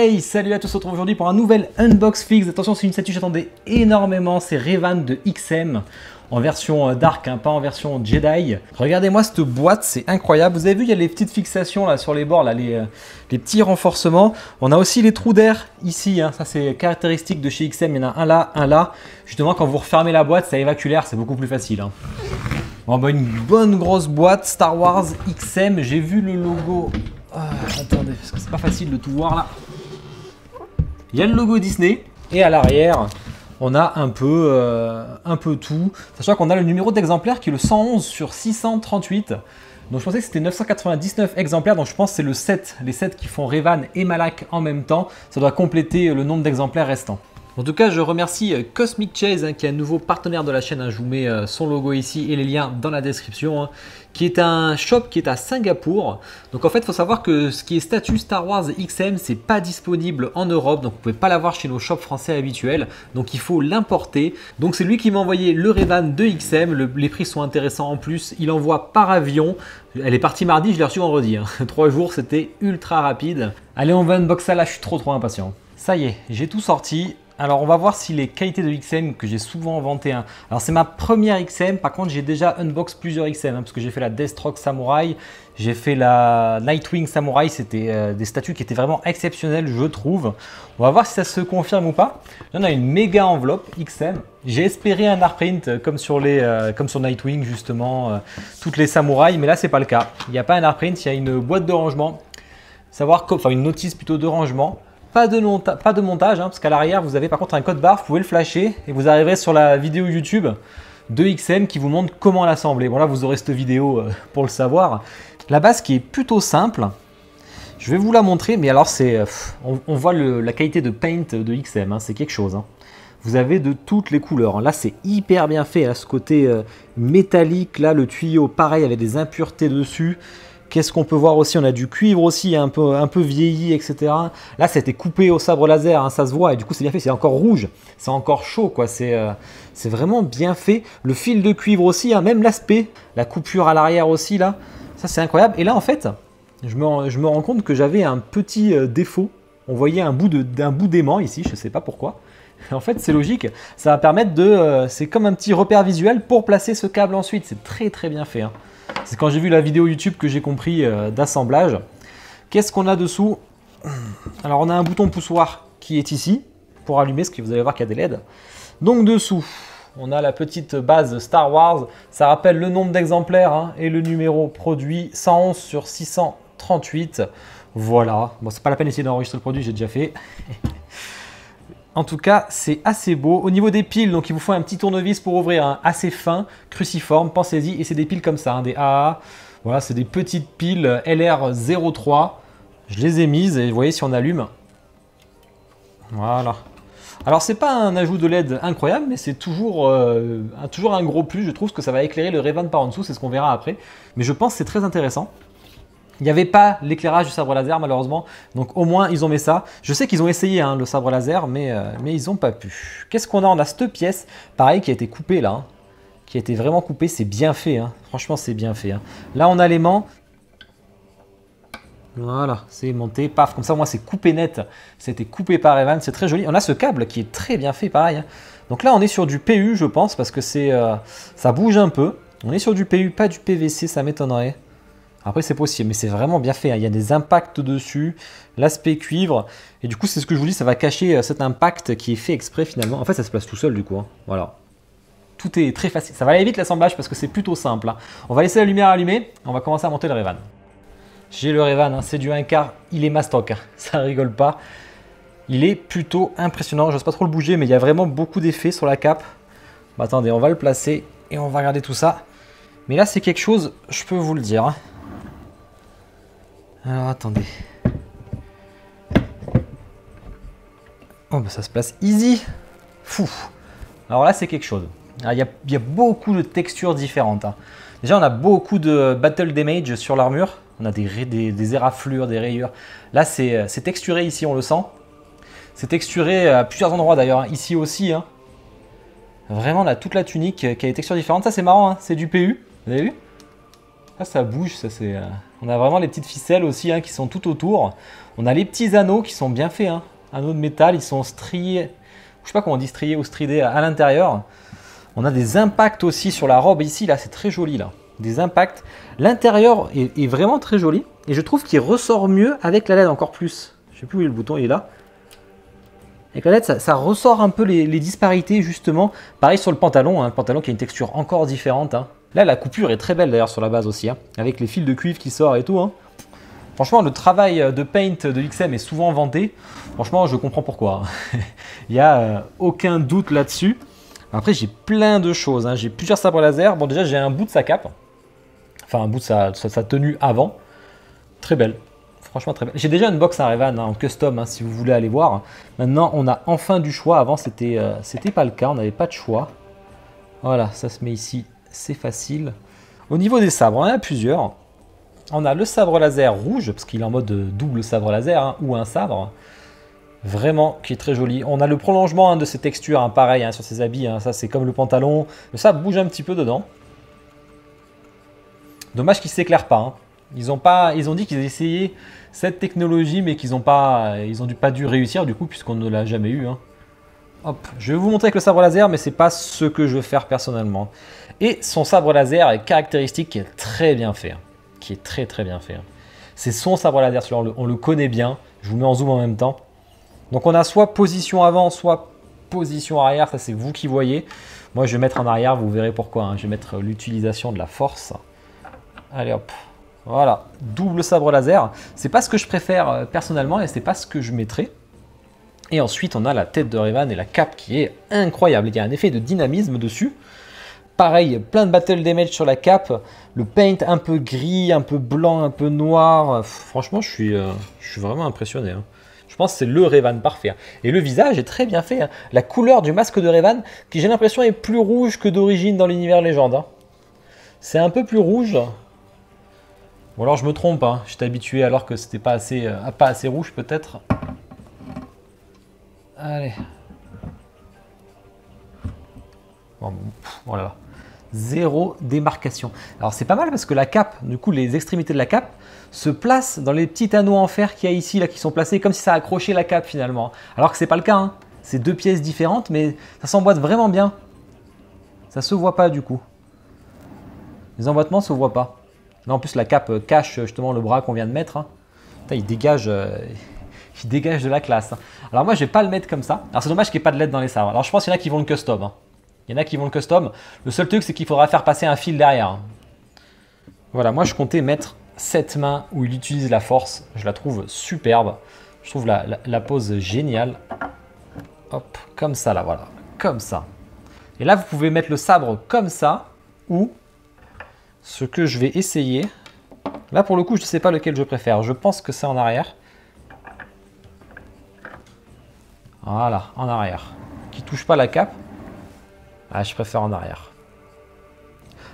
Hey, salut à tous, on se retrouve aujourd'hui pour un nouvel Unbox Fix. Attention, c'est une statue que j'attendais énormément, c'est Revan de XM en version Dark, hein, pas en version Jedi. Regardez-moi cette boîte, c'est incroyable. Vous avez vu, il y a les petites fixations là sur les bords, là, les petits renforcements. On a aussi les trous d'air ici, hein. Ça c'est caractéristique de chez XM, il y en a un là, un là. Justement, quand vous refermez la boîte, ça évacue l'air, c'est beaucoup plus facile, hein. Bon, bah, une bonne grosse boîte Star Wars XM, j'ai vu le logo. Attendez, parce que c'est pas facile de tout voir là. Il y a le logo Disney et à l'arrière, on a un peu tout. Sachant qu'on a le numéro d'exemplaire qui est le 111 sur 638. Donc je pensais que c'était 999 exemplaires, donc je pense que c'est le 7, les 7 qui font Revan et Malak en même temps. Ça doit compléter le nombre d'exemplaires restants. En tout cas, je remercie Cosmic Chase, hein, qui est un nouveau partenaire de la chaîne. Hein. Je vous mets son logo ici et les liens dans la description. Hein, qui est un shop qui est à Singapour. Donc en fait, il faut savoir que ce qui est statut Star Wars XM, c'est pas disponible en Europe. Donc vous pouvez pas l'avoir chez nos shops français habituels. Donc il faut l'importer. Donc c'est lui qui m'a envoyé le Revan de XM. Les prix sont intéressants en plus. Il envoie par avion. Elle est partie mardi, je l'ai reçue vendredi. Hein. 3 jours, c'était ultra rapide. Allez, on va unboxer ça là, je suis trop impatient. Ça y est, j'ai tout sorti. Alors on va voir si les qualités de XM que j'ai souvent vanté. Hein. Alors c'est ma première XM, par contre j'ai déjà unbox plusieurs XM, hein, parce que j'ai fait la Deathstroke Samurai, j'ai fait la Nightwing Samurai, c'était des statues qui étaient vraiment exceptionnelles je trouve. On va voir si ça se confirme ou pas. Là on a une méga enveloppe XM. J'ai espéré un art print comme sur Nightwing justement, toutes les samouraïs, mais là c'est pas le cas. Il n'y a pas un art print, il y a une boîte de rangement, enfin une notice plutôt de rangement. Pas de montage, hein, parce qu'à l'arrière, vous avez par contre un code barre, vous pouvez le flasher et vous arriverez sur la vidéo YouTube de XM qui vous montre comment l'assembler. Bon là, vous aurez cette vidéo pour le savoir. La base qui est plutôt simple, je vais vous la montrer, mais alors on voit la qualité de paint de XM, hein, c'est quelque chose. Hein. Vous avez de toutes les couleurs. Là, c'est hyper bien fait, hein, ce côté métallique, là, le tuyau, pareil, avec des impuretés dessus. Qu'est-ce qu'on peut voir aussi? On a du cuivre aussi, un peu vieilli, etc. Là, ça a été coupé au sabre laser, hein, ça se voit, et du coup, c'est bien fait. C'est encore rouge, c'est encore chaud, quoi. C'est vraiment bien fait. Le fil de cuivre aussi, hein, même l'aspect, la coupure à l'arrière aussi, là, ça, c'est incroyable. Et là, en fait, je me rends compte que j'avais un petit défaut. On voyait un bout d'aimant ici, je ne sais pas pourquoi. En fait, c'est logique. Ça va permettre de... c'est comme un petit repère visuel pour placer ce câble ensuite. C'est très bien fait, hein. C'est quand j'ai vu la vidéo YouTube que j'ai compris d'assemblage. Qu'est-ce qu'on a dessous? Alors on a un bouton poussoir qui est ici pour allumer, ce que vous allez voir qu'il y a des LED. Donc dessous, on a la petite base Star Wars. Ça rappelle le nombre d'exemplaires, hein, et le numéro produit 111 sur 638. Voilà. Bon, c'est pas la peine d'essayer d'enregistrer le produit, j'ai déjà fait. En tout cas, c'est assez beau. Au niveau des piles, donc il vous faut un petit tournevis pour ouvrir, hein, assez fin, cruciforme, pensez-y. Et c'est des piles comme ça, hein, des AA. Voilà, c'est des petites piles LR03. Je les ai mises et vous voyez si on allume. Voilà. Alors, c'est pas un ajout de LED incroyable, mais c'est toujours un gros plus. Je trouve que ça va éclairer le Revan par en dessous, c'est ce qu'on verra après. Mais je pense que c'est très intéressant. Il n'y avait pas l'éclairage du sabre laser malheureusement, donc au moins ils ont mis ça. Je sais qu'ils ont essayé, hein, le sabre laser, mais ils n'ont pas pu. Qu'est-ce qu'on a? On a cette pièce, pareil, qui a été coupée là, hein, qui a été vraiment coupée, c'est bien fait, hein. Franchement c'est bien fait. Hein. Là on a l'aimant, voilà, c'est monté, paf, comme ça moi c'est coupé net, c'était coupé par Revan, c'est très joli. On a ce câble qui est très bien fait, pareil. Hein. Donc là on est sur du PU je pense, parce que ça bouge un peu. On est sur du PU, pas du PVC, ça m'étonnerait. Après c'est possible, mais c'est vraiment bien fait, hein. Il y a des impacts dessus, l'aspect cuivre, et du coup c'est ce que je vous dis, ça va cacher cet impact qui est fait exprès finalement. En fait ça se place tout seul du coup, hein. Voilà. Tout est très facile, ça va aller vite l'assemblage parce que c'est plutôt simple, hein. On va laisser la lumière allumée, on va commencer à monter le Revan. J'ai le Revan, hein. C'est du 1/4, il est mastoc, hein. Ça rigole pas. Il est plutôt impressionnant, j'ose pas trop le bouger, mais il y a vraiment beaucoup d'effets sur la cape. Bon, attendez, on va le placer et on va regarder tout ça. Mais là c'est quelque chose, je peux vous le dire, hein. Alors attendez. Oh bah ça se place easy. Fou. Alors là c'est quelque chose. Il y a beaucoup de textures différentes, hein. Déjà on a beaucoup de battle damage sur l'armure. On a des éraflures, des rayures. Là c'est texturé ici, on le sent. C'est texturé à plusieurs endroits d'ailleurs, hein. Ici aussi, hein. Vraiment là toute la tunique qui a des textures différentes. Ça c'est marrant, hein. C'est du PU. Vous avez vu? Là, ça bouge, ça c'est. On a vraiment les petites ficelles aussi hein, qui sont tout autour. On a les petits anneaux qui sont bien faits. Hein. Anneaux de métal, ils sont striés. Je sais pas comment on dit striés ou stridés à l'intérieur. On a des impacts aussi sur la robe ici. Là, c'est très joli là. Des impacts. L'intérieur est vraiment très joli. Et je trouve qu'il ressort mieux avec la LED encore plus. Je sais plus où est le bouton, il est là. Avec la LED, ça ressort un peu les disparités justement. Pareil sur le pantalon, hein, le pantalon qui a une texture encore différente. Hein. Là, la coupure est très belle d'ailleurs sur la base aussi, hein, avec les fils de cuivre qui sortent et tout. Hein. Franchement, le travail de paint de XM est souvent vanté. Franchement, je comprends pourquoi. Hein. Il n'y a aucun doute là-dessus. Après, j'ai plein de choses. Hein. J'ai plusieurs sabres laser. Bon, déjà, j'ai un bout de sa cape. Enfin, un bout de sa tenue avant. Très belle. Franchement, très belle. J'ai déjà une box à Revan hein, en custom, hein, si vous voulez aller voir. Maintenant, on a enfin du choix. Avant, c'était pas le cas. On n'avait pas de choix. Voilà, ça se met ici. C'est facile. Au niveau des sabres, on en a plusieurs. On a le sabre laser rouge, parce qu'il est en mode double sabre laser, hein, ou un sabre. Vraiment, qui est très joli. On a le prolongement hein, de ces textures, hein, pareil, hein, sur ces habits. Hein, ça, c'est comme le pantalon. Le sabre bouge un petit peu dedans. Dommage qu'il ne s'éclaire pas. Hein. Ils ont dit qu'ils essayaient cette technologie, mais qu'ils n'ont pas dû réussir, du coup, puisqu'on ne l'a jamais eu. Hein. Hop, je vais vous montrer avec le sabre laser, mais ce n'est pas ce que je veux faire personnellement. Et son sabre laser est caractéristique, qui est très bien fait. Hein, qui est très très bien fait. Hein. C'est son sabre laser, on le connaît bien. Je vous mets en zoom en même temps. Donc on a soit position avant, soit position arrière. Ça, c'est vous qui voyez. Moi, je vais mettre en arrière, vous verrez pourquoi. Hein. Je vais mettre l'utilisation de la force. Allez hop. Voilà, double sabre laser. C'est pas ce que je préfère personnellement et c'est pas ce que je mettrais. Et ensuite, on a la tête de Revan et la cape qui est incroyable. Il y a un effet de dynamisme dessus. Pareil, plein de battle damage sur la cape. Le paint un peu gris, un peu blanc, un peu noir. Franchement, je suis vraiment impressionné. Hein. Je pense que c'est le Revan parfait. Et le visage est très bien fait. Hein. La couleur du masque de Revan, qui j'ai l'impression est plus rouge que d'origine dans l'univers légende. Hein. C'est un peu plus rouge. Ou alors je me trompe. Hein. J'étais habitué alors que c'était pas assez rouge peut-être. Allez. Bon, voilà. Zéro démarcation. Alors c'est pas mal parce que la cape, du coup les extrémités de la cape se placent dans les petits anneaux en fer qu'il y a ici, là, qui sont placés comme si ça accrochait la cape finalement. Alors que c'est pas le cas. Hein. C'est deux pièces différentes, mais ça s'emboîte vraiment bien. Ça se voit pas du coup. Les emboîtements se voient pas. Là en plus la cape cache justement le bras qu'on vient de mettre. Hein. Putain, il dégage de la classe. Hein. Alors moi je vais pas le mettre comme ça. Alors c'est dommage qu'il n'y ait pas de LED dans les sabres. Alors je pense qu'il y en a qui vont le custom. Hein. Il y en a qui vont le custom. Le seul truc, c'est qu'il faudra faire passer un fil derrière. Voilà, moi je comptais mettre cette main où il utilise la force. Je la trouve superbe. Je trouve la pose géniale. Hop, comme ça là, voilà. Comme ça. Et là, vous pouvez mettre le sabre comme ça. Ou ce que je vais essayer. Là, pour le coup, je ne sais pas lequel je préfère. Je pense que c'est en arrière. Voilà, en arrière. Qui ne touche pas la cape. Ah, je préfère en arrière.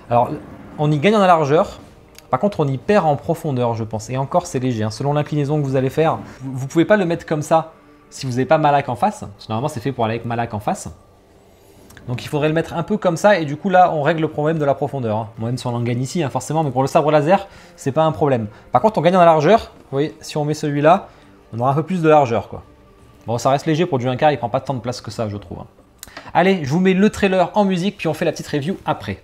Alors, on y gagne en largeur. Par contre, on y perd en profondeur, je pense. Et encore, c'est léger. Hein. Selon l'inclinaison que vous allez faire, vous ne pouvez pas le mettre comme ça si vous n'avez pas Malak en face. Parce que normalement, c'est fait pour aller avec Malak en face. Donc, il faudrait le mettre un peu comme ça. Et du coup, là, on règle le problème de la profondeur. Hein. Bon, même si on en gagne ici, hein, forcément. Mais pour le sabre laser, c'est pas un problème. Par contre, on gagne en largeur. Vous voyez, si on met celui-là, on aura un peu plus de largeur, quoi. Bon, ça reste léger pour du 1/4. Il prend pas tant de place que ça, je trouve. Hein. Allez, je vous mets le trailer en musique, puis on fait la petite review après.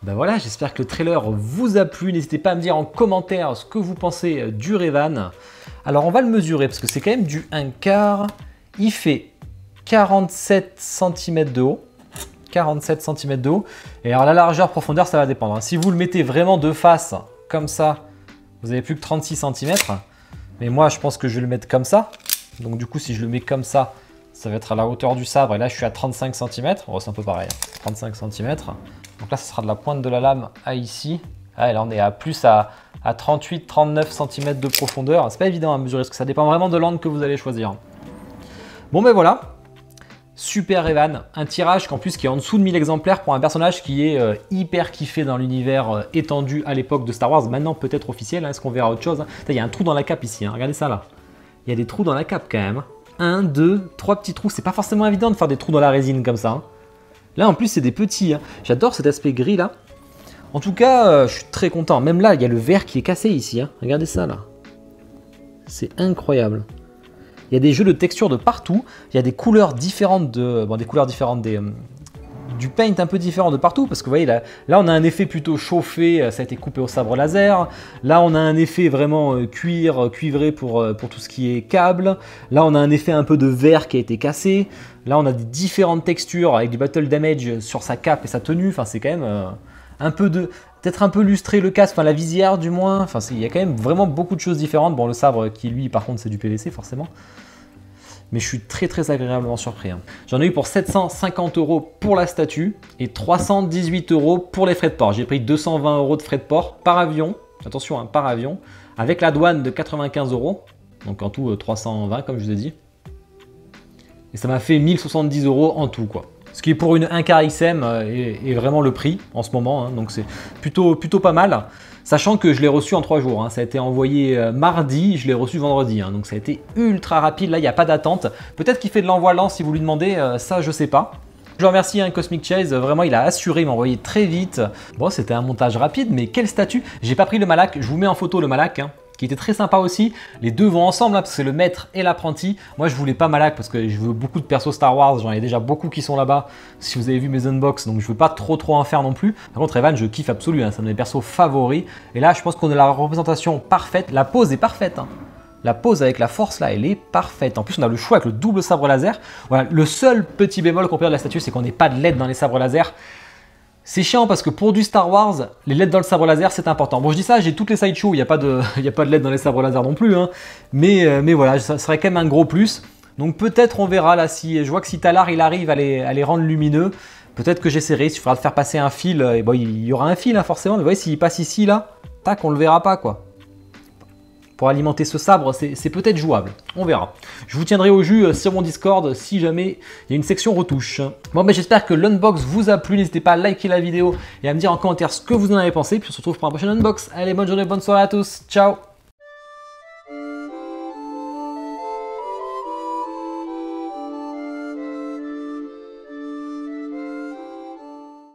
Ben voilà, j'espère que le trailer vous a plu. N'hésitez pas à me dire en commentaire ce que vous pensez du Ray-Ban. Alors on va le mesurer parce que c'est quand même du 1/4. Il fait 47 cm de haut. 47 cm de haut. Et alors la largeur, profondeur, ça va dépendre. Si vous le mettez vraiment de face, comme ça, vous n'avez plus que 36 cm. Mais moi, je pense que je vais le mettre comme ça. Donc du coup, si je le mets comme ça, ça va être à la hauteur du sabre. Et là, je suis à 35 cm. Oh, c'est un peu pareil, 35 cm. Donc là, ce sera de la pointe de la lame à ici. Ah, et là, on est à plus à 38-39 cm de profondeur. C'est pas évident à mesurer, parce que ça dépend vraiment de l'angle que vous allez choisir. Bon, ben voilà. Super Ray-Ban, un tirage qu'en plus qui est en dessous de 1000 exemplaires pour un personnage qui est hyper kiffé dans l'univers étendu à l'époque de Star Wars, maintenant peut-être officiel, hein, est-ce qu'on verra autre chose hein. Il y a un trou dans la cape ici, hein. Regardez ça là. Il y a des trous dans la cape quand même. 1, 2, 3 petits trous, c'est pas forcément évident de faire des trous dans la résine comme ça. Hein. Là en plus c'est des petits, hein. J'adore cet aspect gris là. En tout cas, je suis très content. Même là, il y a le verre qui est cassé ici, hein. Regardez ça là. C'est incroyable. Il y a des jeux de texture de partout, il y a des couleurs différentes du paint un peu différent de partout, parce que vous voyez là on a un effet plutôt chauffé, ça a été coupé au sabre laser, là on a un effet vraiment cuivré pour tout ce qui est câble, là on a un effet un peu de verre qui a été cassé, là on a des différentes textures avec du battle damage sur sa cape et sa tenue, enfin c'est quand même un peu de... peut-être un peu lustré le casque, enfin la visière du moins, enfin il y a quand même vraiment beaucoup de choses différentes. Bon le sabre qui lui par contre c'est du PVC forcément. Mais je suis très agréablement surpris. Hein. J'en ai eu pour 750 € pour la statue et 318 € pour les frais de port. J'ai pris 220 € de frais de port par avion, attention hein, par avion, avec la douane de 95 €, donc en tout 320 comme je vous ai dit. Et ça m'a fait 1070 € en tout quoi. Ce qui est pour une 1/4 XM est vraiment le prix en ce moment, hein, donc c'est plutôt pas mal. Sachant que je l'ai reçu en 3 jours, hein. Ça a été envoyé mardi, je l'ai reçu vendredi, hein. Donc ça a été ultra rapide, là il n'y a pas d'attente. Peut-être qu'il fait de l'envoi lent si vous lui demandez, ça je sais pas. Je le remercie hein, Cosmic Chase, vraiment il a assuré, il m'a envoyé très vite. Bon c'était un montage rapide, mais quelle statue. J'ai pas pris le Malak, je vous mets en photo le Malak. Hein, qui était très sympa aussi. Les deux vont ensemble, hein, parce que c'est le maître et l'apprenti. Moi, je voulais pas Malak parce que je veux beaucoup de persos Star Wars. J'en ai déjà beaucoup qui sont là-bas, si vous avez vu mes unbox. Donc, je veux pas trop en faire non plus. Par contre, Evan, je kiffe absolument. Hein, c'est un de mes persos favoris. Et là, je pense qu'on a la représentation parfaite. La pose est parfaite. Hein. La pose avec la force, là, elle est parfaite. En plus, on a le choix avec le double sabre laser. Voilà, le seul petit bémol qu'on peut dire de la statue, c'est qu'on n'est pas de LED dans les sabres laser. C'est chiant parce que pour du Star Wars, les LED dans le sabre laser c'est important. Bon je dis ça, j'ai toutes les sideshows, il n'y a pas de LED dans les sabres laser non plus. Hein. Mais voilà, ça serait quand même un gros plus. Donc peut-être on verra là, si je vois que si Talar il arrive à les rendre lumineux, peut-être que j'essaierai, il suffira de faire passer un fil. Et bon, il y aura un fil hein, forcément, mais vous voyez s'il passe ici là, tac on le verra pas quoi. Pour alimenter ce sabre, c'est peut-être jouable. On verra. Je vous tiendrai au jus sur mon Discord si jamais il y a une section retouche. Bon, ben j'espère que l'unbox vous a plu. N'hésitez pas à liker la vidéo et à me dire en commentaire ce que vous en avez pensé. Puis on se retrouve pour un prochain unbox. Allez, bonne journée, bonne soirée à tous. Ciao!